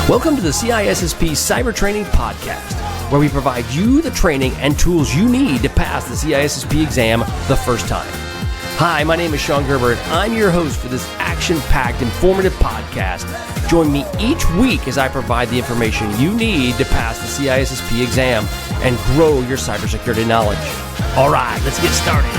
Welcome to the CISSP Cyber Training Podcast, where we provide you the training and tools you need to pass the CISSP exam the first time. Hi, my name is Sean Gerber, and I'm your host for this action-packed, informative podcast. Join me each week as I provide the information you need to pass the CISSP exam and grow your cybersecurity knowledge. All right, let's get started.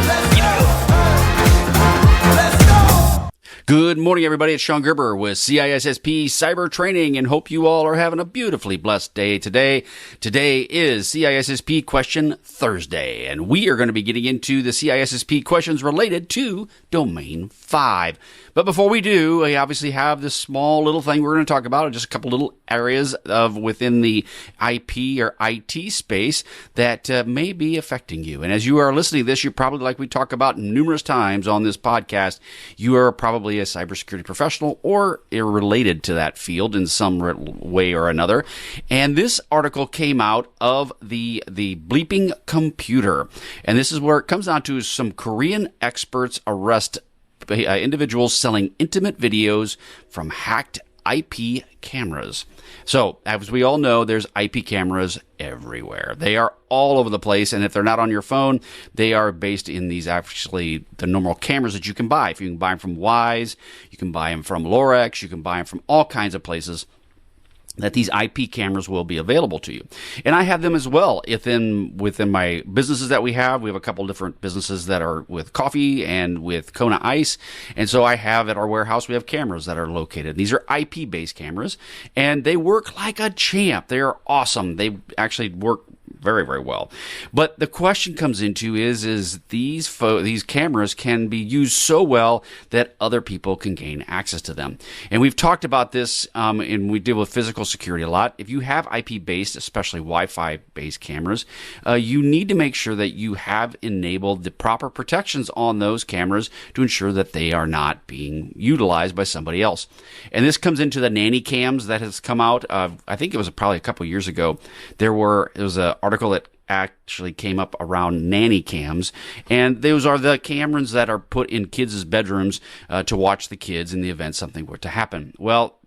Good morning, everybody. It's Sean Gerber with CISSP Cyber Training, and hope you all are having a beautifully blessed day today. Today is CISSP Question Thursday, and we are going to be getting into the CISSP questions related to Domain 5. But before we do, we obviously have this small little thing we're going to talk about, just a couple little areas of within the IP or IT space that may be affecting you. And as you are listening to this, you're probably, like we talk about numerous times on this podcast, you are probably a cybersecurity professional or related to that field in some way or another. And this article came out of the bleeping computer. And this is where it comes down to some Korean experts arrest individuals selling intimate videos from hacked IP cameras. So, as we all know, there's IP cameras everywhere. They are all over the place, and if they're not on your phone, they are based in these actually the normal cameras that you can buy. If you can buy them from Wise, you can buy them from Lorex, you can buy them from all kinds of places that these IP cameras will be available to you. And I have them as well within my businesses that we have. We have a couple different businesses that are with coffee and with Kona Ice. And so I have at our warehouse, we have cameras that are located. These are IP-based cameras, and they work like a champ. They are awesome. They actually work very, very well. But the question comes into is these cameras can be used so well that other people can gain access to them. And we've talked about this, and we deal with physical security a lot. If you have IP-based, especially Wi-Fi-based cameras, you need to make sure that you have enabled the proper protections on those cameras to ensure that they are not being utilized by somebody else. And this comes into the nanny cams that has come out. I think it was probably a couple years ago. There was an article that actually came up around nanny cams, and those are the cameras that are put in kids' bedrooms to watch the kids in the event something were to happen. Well,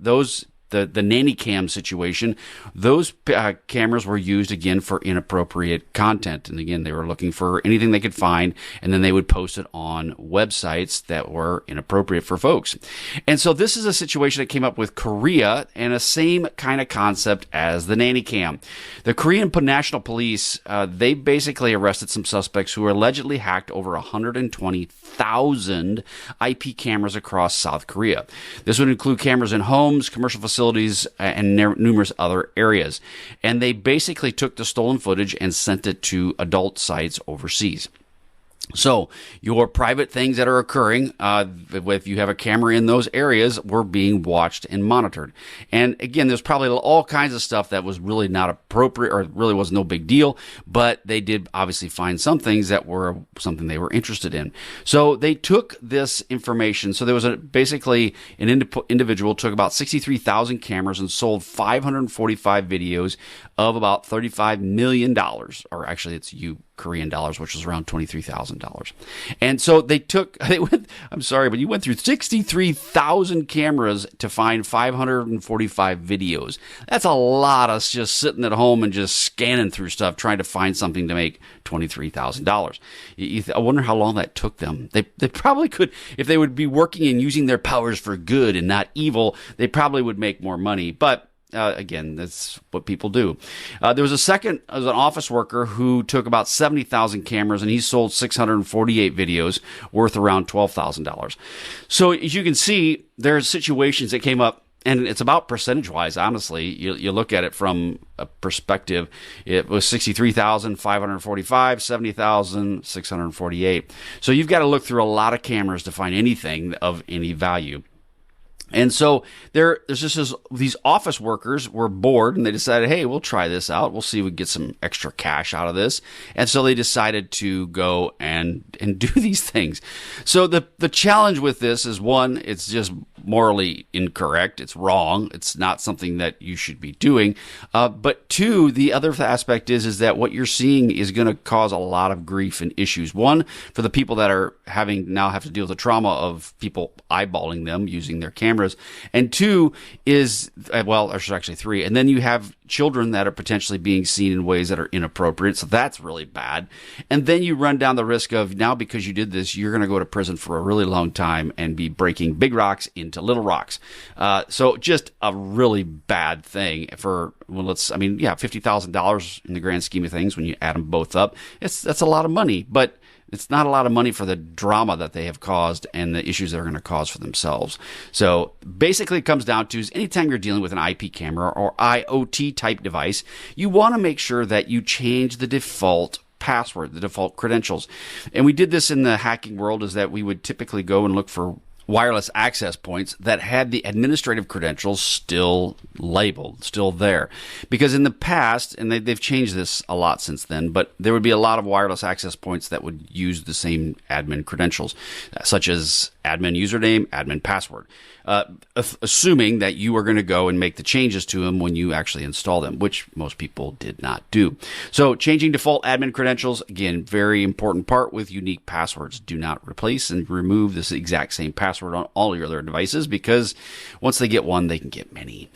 the nanny cam situation, those cameras were used again for inappropriate content. And again, they were looking for anything they could find, and then they would post it on websites that were inappropriate for folks. And so this is a situation that came up with Korea, and a same kind of concept as the nanny cam. The Korean National Police, they basically arrested some suspects who allegedly hacked over 120,000 IP cameras across South Korea. This would include cameras in homes, commercial facilities, and numerous other areas. And they basically took the stolen footage and sent it to adult sites overseas. So your private things that are occurring, if you have a camera in those areas, were being watched and monitored. And again, there's probably all kinds of stuff that was really not appropriate or really was no big deal, but they did obviously find some things that were something they were interested in. So they took this information. So there was basically an individual took about 63,000 cameras and sold 545 videos of about $35 million, or actually it's Korean dollars, which was around $23,000. And so I'm sorry, but you went through 63,000 cameras to find 545 videos. That's a lot of just sitting at home and just scanning through stuff, trying to find something to make $23,000. I wonder how long that took them. They probably could, if they would be working and using their powers for good and not evil, they probably would make more money. But again, that's what people do. There was an office worker who took about 70,000 cameras, and he sold 648 videos worth around $12,000. So as you can see, there's situations that came up, and it's about percentage-wise, honestly. You look at it from a perspective. It was 63,545, 70,648. So you've got to look through a lot of cameras to find anything of any value. And so there's just these office workers were bored, and they decided, hey, we'll try this out. We'll see if we can get some extra cash out of this. And so they decided to go and do these things. So the challenge with this is, one, it's just morally incorrect. It's wrong. It's not something that you should be doing. But two, the other aspect is that what you're seeing is going to cause a lot of grief and issues. One, for the people that are now have to deal with the trauma of people eyeballing them using their cameras. And two is, well, there's actually three. And then you have children that are potentially being seen in ways that are inappropriate. So that's really bad. And then you run down the risk of now, because you did this, you're going to go to prison for a really long time and be breaking big rocks into little rocks. So just a really bad thing for, $50,000 in the grand scheme of things when you add them both up. That's a lot of money, but it's not a lot of money for the drama that they have caused and the issues they're going to cause for themselves. So basically it comes down to is anytime you're dealing with an IP camera or IoT type device, you want to make sure that you change the default password, the default credentials. And we did this in the hacking world, is that we would typically go and look for wireless access points that had the administrative credentials still labeled, still there. Because in the past, and they've changed this a lot since then, but there would be a lot of wireless access points that would use the same admin credentials, such as admin username, admin password, assuming that you are going to go and make the changes to them when you actually install them, which most people did not do. So changing default admin credentials, again, very important part with unique passwords. Do not replace and remove this exact same password on all your other devices, because once they get one, they can get many.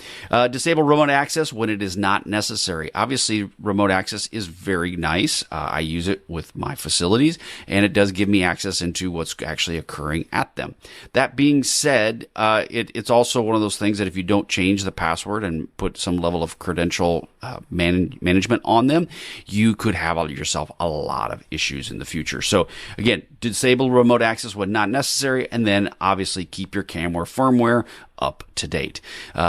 Disable remote access when it is not necessary. Obviously, remote access is very nice. I use it with my facilities, and it does give me access into what's actually occurring at them. That being said, it's also one of those things that if you don't change the password and put some level of credential management on them, you could have yourself a lot of issues in the future. So again, disable remote access when not necessary, and then obviously keep your camera firmware up to date.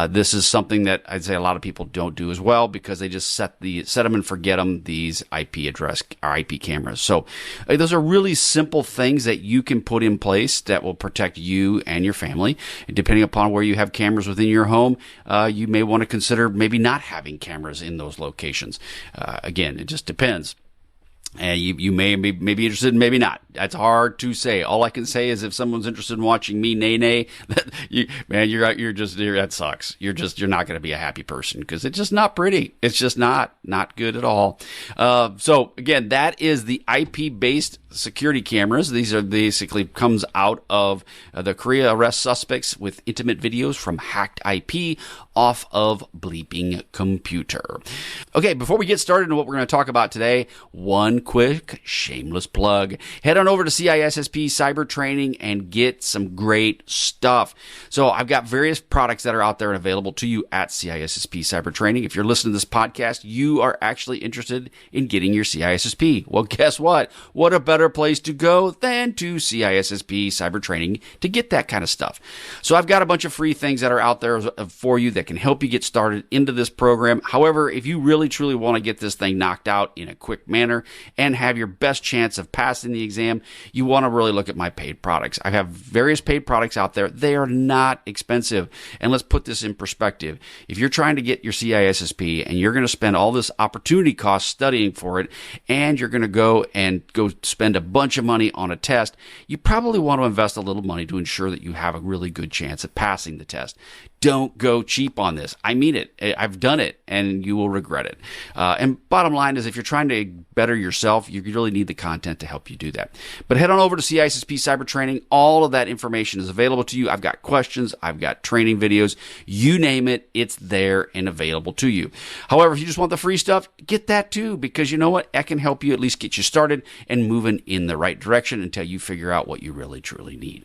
This is something that I'd say a lot of people don't do as well, because they just set them and forget them, these IP address or IP cameras. So those are really simple things that you can put in place that will protect you and your family. And depending upon where you have cameras within your home, you may want to consider maybe not having cameras in those locations. Again, it just depends. And you may be interested, maybe not. That's hard to say. All I can say is if someone's interested in watching me nay, that sucks. You're not going to be a happy person, because it's just not pretty. It's just not good at all. So again, that is the IP based security cameras. These are basically comes out of the Korea arrest suspects with intimate videos from hacked IP off of bleeping computer. Okay, before we get started on what we're going to talk about today, one quick shameless plug. Head on over to CISSP Cyber Training and get some great stuff. So I've got various products that are out there and available to you at CISSP Cyber Training. If you're listening to this podcast, you are actually interested in getting your CISSP. Well, guess what? What a better place to go than to CISSP Cyber Training to get that kind of stuff. So I've got a bunch of free things that are out there for you that can help you get started into this program. However, if you really truly want to get this thing knocked out in a quick manner and have your best chance of passing the exam, you want to really look at my paid products. I have various paid products out there. They are not expensive. And let's put this in perspective. If you're trying to get your CISSP and you're going to spend all this opportunity cost studying for it, and you're going to go spend a bunch of money on a test, you probably want to invest a little money to ensure that you have a really good chance at passing the test. Don't go cheap on this. I mean it. I've done it, and you will regret it. And bottom line is, if you're trying to better yourself, you really need the content to help you do that. But head on over to CISSP Cyber Training. All of that information is available to you. I've got questions. I've got training videos. You name it, it's there and available to you. However, if you just want the free stuff, get that too, because you know what? That can help you at least get you started and moving in the right direction until you figure out what you really, truly need.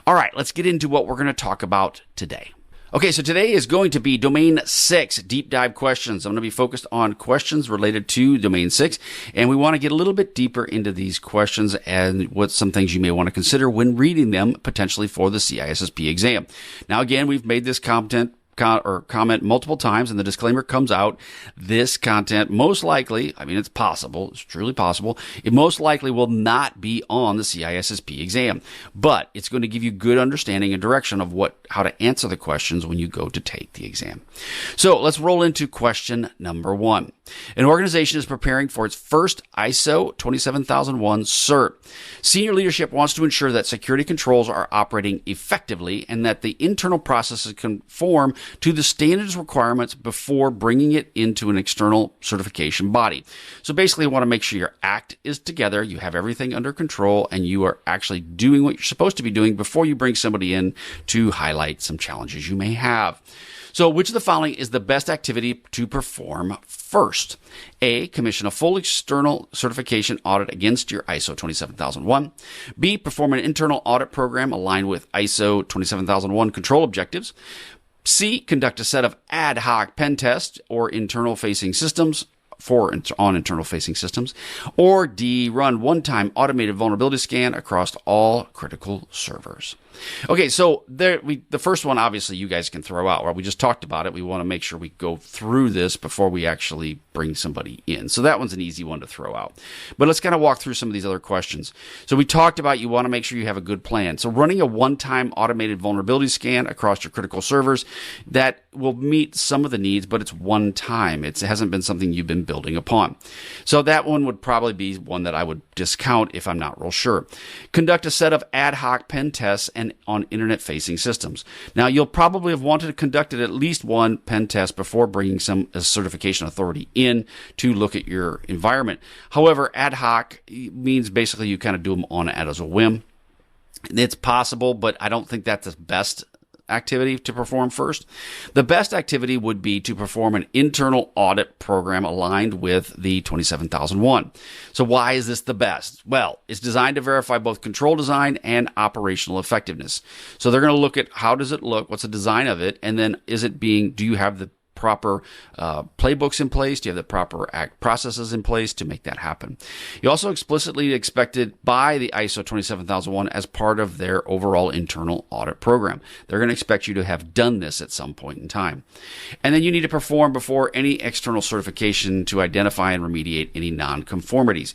All right, let's get into what we're going to talk about today. Okay, so today is going to be Domain 6 deep dive questions. I'm going to be focused on questions related to Domain 6, and we want to get a little bit deeper into these questions and what some things you may want to consider when reading them potentially for the CISSP exam. Now, again, we've made this comment multiple times, and the disclaimer comes out. This content most likely, it's possible, it's truly possible, it most likely will not be on the CISSP exam, but it's going to give you good understanding and direction of how to answer the questions when you go to take the exam. So let's roll into question number 1. An organization is preparing for its first ISO 27001 cert. Senior leadership wants to ensure that security controls are operating effectively and that the internal processes conform to the standards requirements before bringing it into an external certification body. So basically, you want to make sure your act is together, you have everything under control, and you are actually doing what you're supposed to be doing before you bring somebody in to highlight some challenges you may have. So which of the following is the best activity to perform first? A, commission a full external certification audit against your ISO 27001. B, perform an internal audit program aligned with ISO 27001 control objectives. C, conduct a set of ad hoc pen tests or internal-facing systems on internal-facing systems. Or D, run one-time automated vulnerability scan across all critical servers. Okay, so the first one, obviously, you guys can throw out. Right? We just talked about it. We want to make sure we go through this before we actually bring somebody in. So that one's an easy one to throw out. But let's kind of walk through some of these other questions. So we talked about you want to make sure you have a good plan. So running a one-time automated vulnerability scan across your critical servers, that will meet some of the needs, but it's one time. It hasn't been something you've been building upon. So that one would probably be one that I would discount if I'm not real sure. Conduct a set of ad hoc pen tests and on internet-facing systems. Now, you'll probably have wanted to conduct at least one pen test before bringing a certification authority in to look at your environment. However, ad hoc means basically you kind of do them on as a whim. It's possible, but I don't think that's the best activity to perform first. The best activity would be to perform an internal audit program aligned with the 27001. So why is this the best? Well, it's designed to verify both control design and operational effectiveness. So they're going to look at how does it look, what's the design of it, and then do you have the proper playbooks in place? Do you have the proper processes in place to make that happen? You also explicitly expected by the ISO 27001 as part of their overall internal audit program. They're going to expect you to have done this at some point in time. And then you need to perform before any external certification to identify and remediate any non-conformities.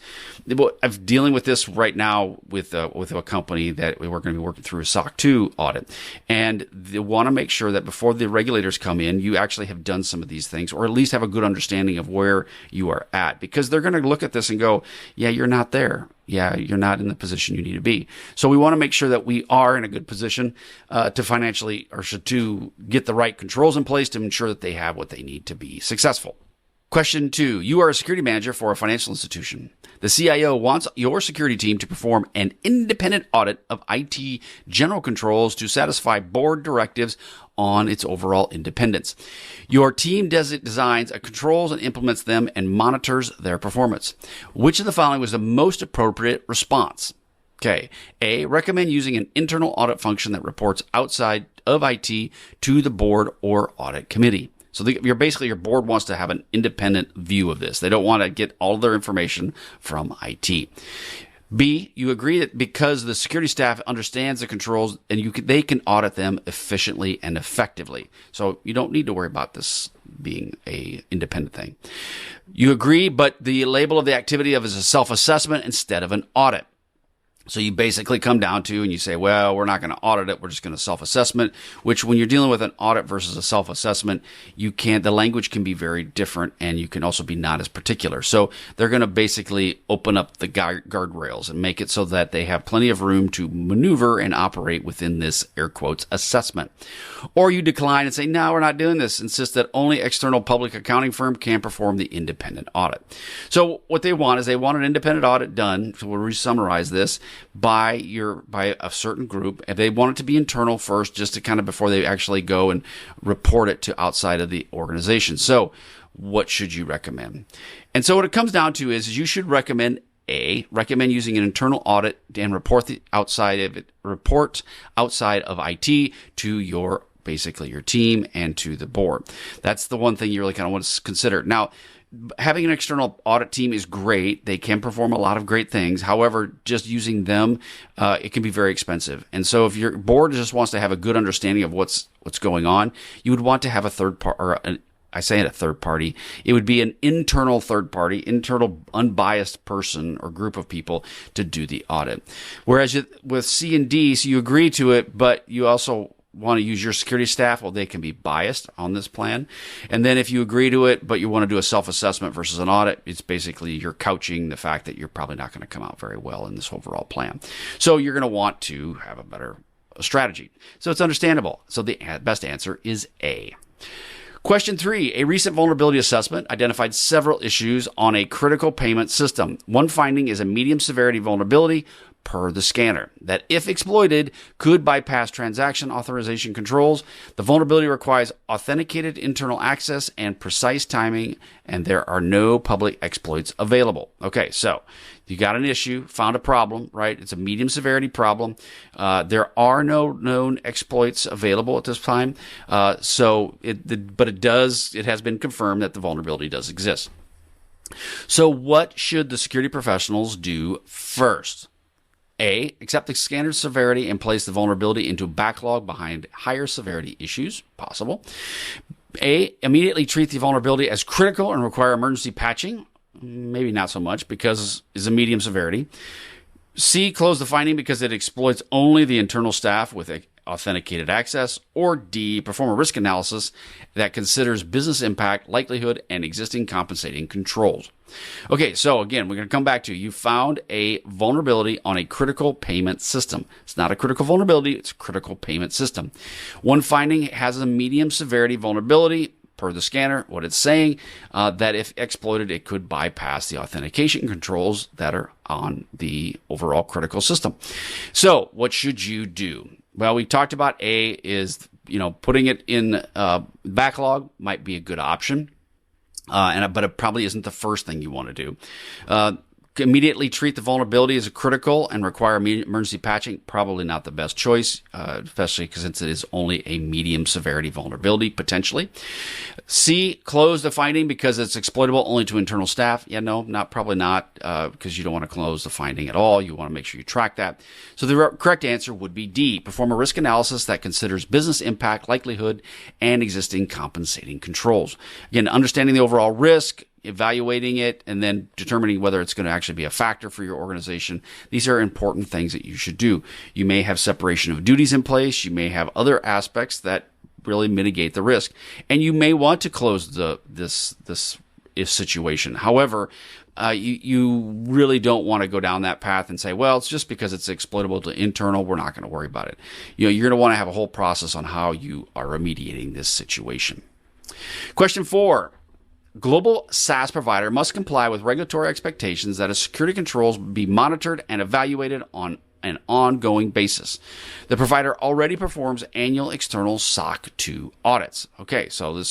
I'm dealing with this right now with a company that we're going to be working through a SOC 2 audit. And they want to make sure that before the regulators come in, you actually have done some of these things, or at least have a good understanding of where you are at, because they're going to look at this and go, yeah, you're not there. Yeah, you're not in the position you need to be. So we want to make sure that we are in a good position to get the right controls in place to ensure that they have what they need to be successful. Question 2. You are a security manager for a financial institution. The CIO wants your security team to perform an independent audit of IT general controls to satisfy board directives on its overall independence. Your team designs controls and implements them and monitors their performance. Which of the following was the most appropriate response? Okay. A, recommend using an internal audit function that reports outside of IT to the board or audit committee. So your board wants to have an independent view of this. They don't want to get all their information from IT. B, you agree that because the security staff understands the controls and they can audit them efficiently and effectively. So you don't need to worry about this being a independent thing. You agree, but the label of the activity is a self-assessment instead of an audit. So you basically come down to and you say, well, we're not going to audit it. We're just going to self-assessment, which when you're dealing with an audit versus a self-assessment, the language can be very different and you can also be not as particular. So they're going to basically open up the guardrails and make it so that they have plenty of room to maneuver and operate within this air quotes assessment. Or you decline and say, no, we're not doing this. Insist that only external public accounting firm can perform the independent audit. So what they want is they want an independent audit done. So we'll re-summarize this. By a certain group, and they want it to be internal first, just to kind of before they actually go and report it to outside of the organization. So, what should you recommend? And so, what it comes down to is you should recommend using an internal audit and report outside of IT to your team and to the board. That's the one thing you really kind of want to consider. Now, having an external audit team is great. They can perform a lot of great things. However, just using them, it can be very expensive. And so if your board just wants to have a good understanding of what's going on, you would want to have a third party, a third party. It would be an internal third party, internal unbiased person or group of people to do the audit. Whereas with C and D, so you agree to it, but you also want to use your security staff, well, they can be biased on this plan. And then if you agree to it, but you want to do a self-assessment versus an audit, it's basically you're couching the fact that you're probably not going to come out very well in this overall plan. So you're going to want to have a better strategy. So it's understandable. So the best answer is A. Question 3, a recent vulnerability assessment identified several issues on a critical payment system. One finding is a medium severity vulnerability per the scanner that, if exploited, could bypass transaction authorization controls. The vulnerability requires authenticated internal access and precise timing, and there are no public exploits available. Okay, so you got an issue, found a problem, right? It's a medium severity problem. There are no known exploits available at this time. But it has been confirmed that the vulnerability does exist. So what should the security professionals do first? A, accept the scanner's severity and place the vulnerability into backlog behind higher severity issues, possible. A, immediately treat the vulnerability as critical and require emergency patching, maybe not so much because it's a medium severity. C, close the finding because it exploits only the internal staff with authenticated access. Or D, perform a risk analysis that considers business impact, likelihood, and existing compensating controls. Okay, so again, we're going to come back to you found a vulnerability on a critical payment system. It's not a critical vulnerability, it's a critical payment system. One finding has a medium severity vulnerability per the scanner. What it's saying, that if exploited, it could bypass the authentication controls that are on the overall critical system. So what should you do? Well, we talked about A is, putting it in backlog might be a good option. But it probably isn't the first thing you want to do. Immediately treat the vulnerability as a critical and require emergency patching. Probably not the best choice, especially since it is only a medium severity vulnerability, potentially. C, close the finding because it's exploitable only to internal staff. Yeah, no, probably not, because you don't want to close the finding at all. You want to make sure you track that. So the correct answer would be D, perform a risk analysis that considers business impact, likelihood, and existing compensating controls. Again, understanding the overall risk, evaluating it, and then determining whether it's going to actually be a factor for your organization. These are important things that you should do. You may have separation of duties in place. You may have other aspects that really mitigate the risk, and you may want to close this situation. However, you really don't want to go down that path and say, well, it's just because it's exploitable to internal, we're not going to worry about it. You're going to want to have a whole process on how you are remediating this situation. Question 4. Global SaaS provider must comply with regulatory expectations that its security controls be monitored and evaluated on an ongoing basis. The provider already performs annual external SOC 2 audits. Okay, so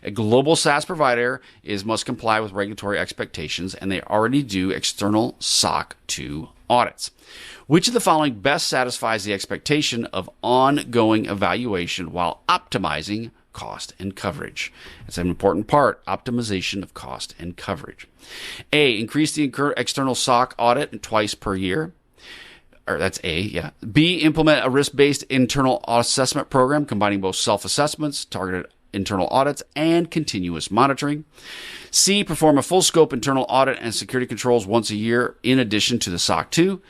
a global SaaS provider must comply with regulatory expectations, and they already do external SOC 2 audits. Which of the following best satisfies the expectation of ongoing evaluation while optimizing cost and coverage? It's an important part, optimization of cost and coverage. A, increase the external SOC audit twice per year. Or that's A, yeah. B, implement a risk-based internal assessment program combining both self-assessments, targeted internal audits, and continuous monitoring. C, perform a full-scope internal audit and security controls once a year in addition to the SOC 2.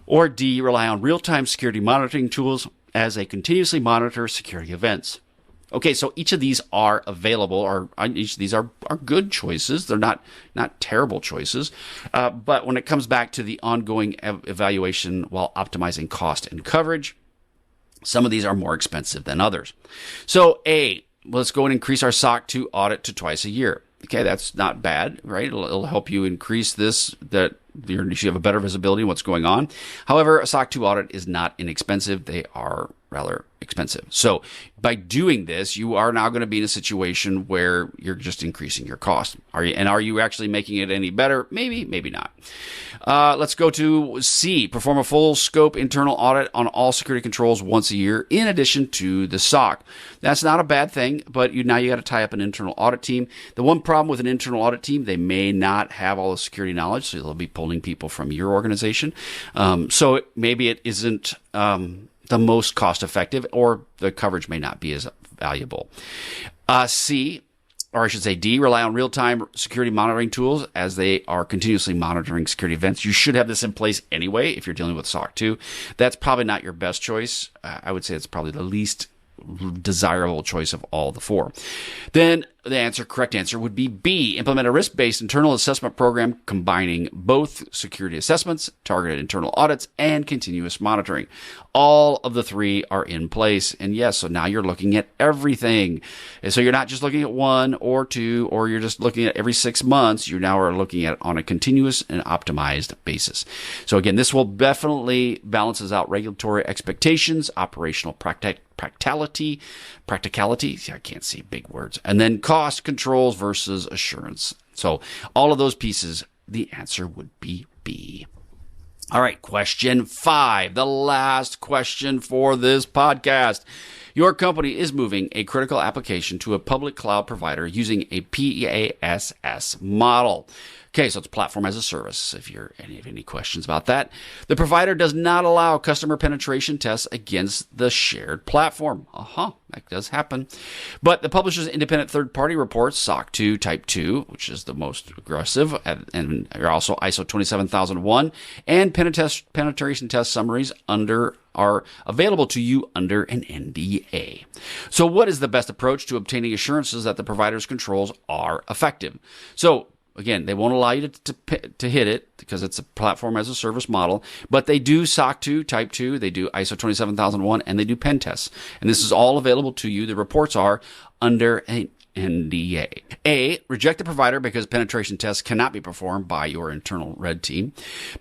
Or D, rely on real-time security monitoring tools as they continuously monitor security events. Okay, so each of these are available, or each of these are good choices. They're not terrible choices. But when it comes back to the ongoing evaluation while optimizing cost and coverage, some of these are more expensive than others. So A, let's go and increase our SOC 2 audit to twice a year. Okay, that's not bad, right? It'll help you increase this, that you have a better visibility on what's going on. However, a SOC 2 audit is not inexpensive. They are rather expensive. So by doing this, you are now going to be in a situation where you're just increasing your cost. Are you actually making it any better? Maybe, maybe not. Let's go to C, perform a full scope internal audit on all security controls once a year in addition to the SOC. That's not a bad thing, but now you got to tie up an internal audit team. The one problem with an internal audit team, they may not have all the security knowledge, so they'll be pulling people from your organization. So maybe it isn't the most cost effective, or the coverage may not be as valuable. C, or I should say D, rely on real-time security monitoring tools as they are continuously monitoring security events. You should have this in place anyway if you're dealing with SOC 2. That's probably not your best choice. I would say it's probably the least desirable choice of all the four. Then the correct answer would be B, implement a risk-based internal assessment program combining both security assessments, targeted internal audits, and continuous monitoring. All of the three are in place. And yes, so now you're looking at everything. And so you're not just looking at one or two, or you're just looking at every 6 months. You now are looking at on a continuous and optimized basis. So again, this will definitely balances out regulatory expectations, operational practicality, I can't see big words, and then cost controls versus assurance. So all of those pieces, the answer would be B. All right, question 5, the last question for this podcast. Your company is moving a critical application to a public cloud provider using a PaaS model. Okay, so it's platform as a service, if you have any questions about that. The provider does not allow customer penetration tests against the shared platform. That does happen. But the publisher's independent third-party reports, SOC 2 Type 2, which is the most aggressive, and also ISO 27001, and penetration test summaries are available to you under an NDA. So what is the best approach to obtaining assurances that the provider's controls are effective? So again, they won't allow you to hit it because it's a platform as a service model, but they do SOC 2 Type 2, they do ISO 27001, and they do pen tests. And this is all available to you. The reports are under an NDA. A, reject the provider because penetration tests cannot be performed by your internal red team.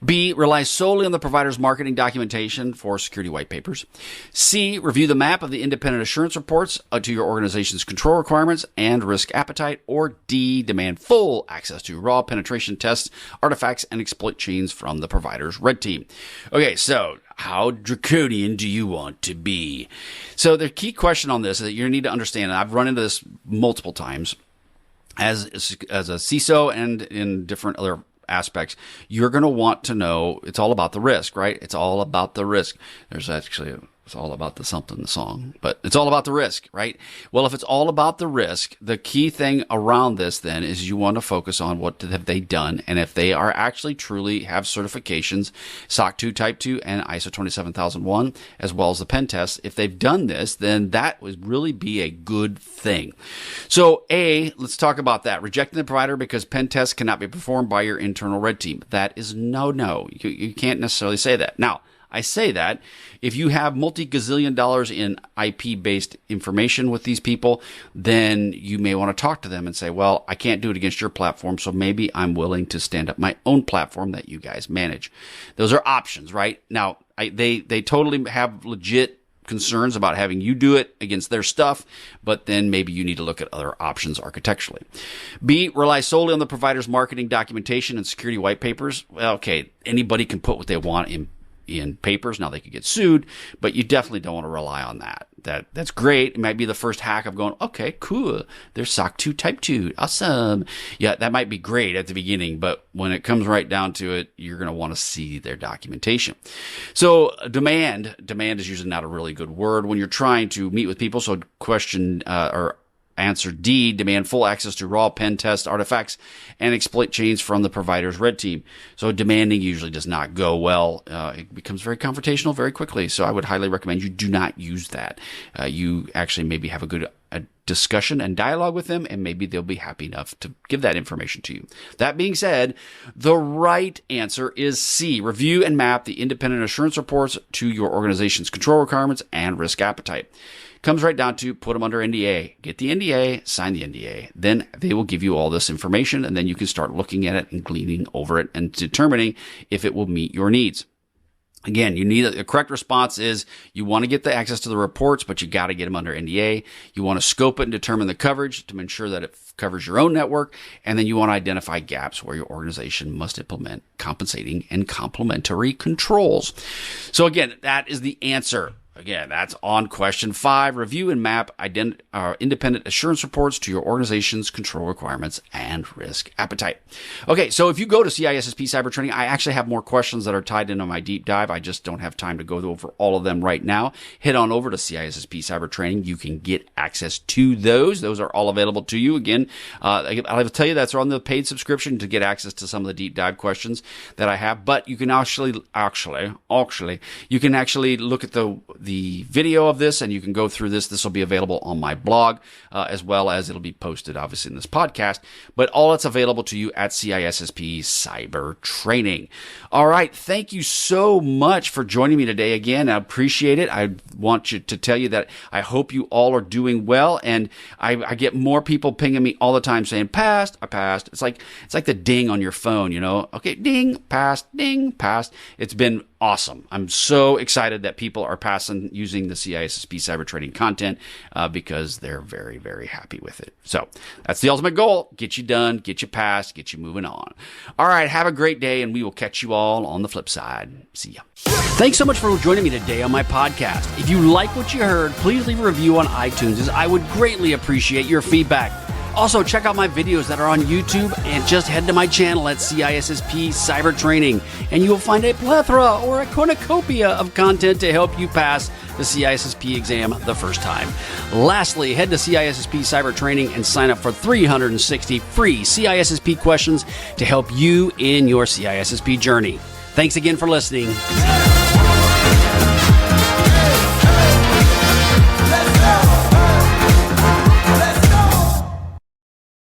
B, rely solely on the provider's marketing documentation for security white papers. C, review the map of the independent assurance reports to your organization's control requirements and risk appetite. Or D, demand full access to raw penetration tests, artifacts, and exploit chains from the provider's red team. Okay, so how draconian do you want to be? So the key question on this is that you need to understand, and I've run into this multiple times as a CISO and in different other aspects, you're going to want to know it's all about the risk, right? It's all about the risk. There's actually it's all about the something, the song, but it's all about the risk, right? Well, if it's all about the risk, the key thing around this then is you want to focus on what have they done, and if they are actually truly have certifications, SOC 2 Type 2 and ISO 27001, as well as the pen test. If they've done this, then that would really be a good thing. So A, let's talk about that. Rejecting the provider because pen tests cannot be performed by your internal red team. That is no. You can't necessarily say that. Now, I say that if you have multi-gazillion dollars in IP-based information with these people, then you may want to talk to them and say, well, I can't do it against your platform, so maybe I'm willing to stand up my own platform that you guys manage. Those are options, right? Now, they totally have legit concerns about having you do it against their stuff, but then maybe you need to look at other options architecturally. B, rely solely on the provider's marketing documentation and security white papers. Well, okay, anybody can put what they want in papers. Now they could get sued, but you definitely don't want to rely on that. That's great. It might be the first hack of going, okay, cool. There's SOC 2 Type 2. Awesome. Yeah, that might be great at the beginning, but when it comes right down to it, you're going to want to see their documentation. So demand is usually not a really good word when you're trying to meet with people. So question or answer D, demand full access to raw pen test artifacts and exploit chains from the provider's red team. So demanding usually does not go well. It becomes very confrontational very quickly. So I would highly recommend you do not use that. You actually maybe have a discussion and dialogue with them, and maybe they'll be happy enough to give that information to you. That being said, the right answer is C, review and map the independent assurance reports to your organization's control requirements and risk appetite. Comes right down to put them under NDA. Get the NDA, sign the NDA. Then they will give you all this information, and then you can start looking at it and gleaning over it and determining if it will meet your needs. Again, you need the correct response is you want to get the access to the reports, but you got to get them under NDA. You want to scope it and determine the coverage to ensure that it covers your own network. And then you want to identify gaps where your organization must implement compensating and complementary controls. So again, that is the answer. Again, that's on question 5. Review and map independent assurance reports to your organization's control requirements and risk appetite. Okay, so if you go to CISSP Cyber Training, I actually have more questions that are tied into my deep dive. I just don't have time to go over all of them right now. Head on over to CISSP Cyber Training. You can get access to those. Those are all available to you. Again, I'll tell you that's on the paid subscription to get access to some of the deep dive questions that I have. But you can actually you can actually look at the the video of this, and you can go through this. This will be available on my blog, as well as it'll be posted, obviously, in this podcast. But all it's available to you at CISSP Cyber Training. All right. Thank you so much for joining me today again. I appreciate it. I want you to tell you that I hope you all are doing well. And I get more people pinging me all the time saying, passed, I passed. It's like the ding on your phone, Okay, ding, passed, ding, passed. It's been awesome. I'm so excited that people are passing using the CISSP Cyber Training content because they're very, very happy with it. So that's the ultimate goal. Get you done, get you passed, get you moving on. All right, have a great day, and we will catch you all on the flip side. See ya. Thanks so much for joining me today on my podcast. If you like what you heard, please leave a review on iTunes, as I would greatly appreciate your feedback. Also, check out my videos that are on YouTube, and just head to my channel at CISSP Cyber Training, and you will find a plethora or a cornucopia of content to help you pass the CISSP exam the first time. Lastly, head to CISSP Cyber Training and sign up for 360 free CISSP questions to help you in your CISSP journey. Thanks again for listening.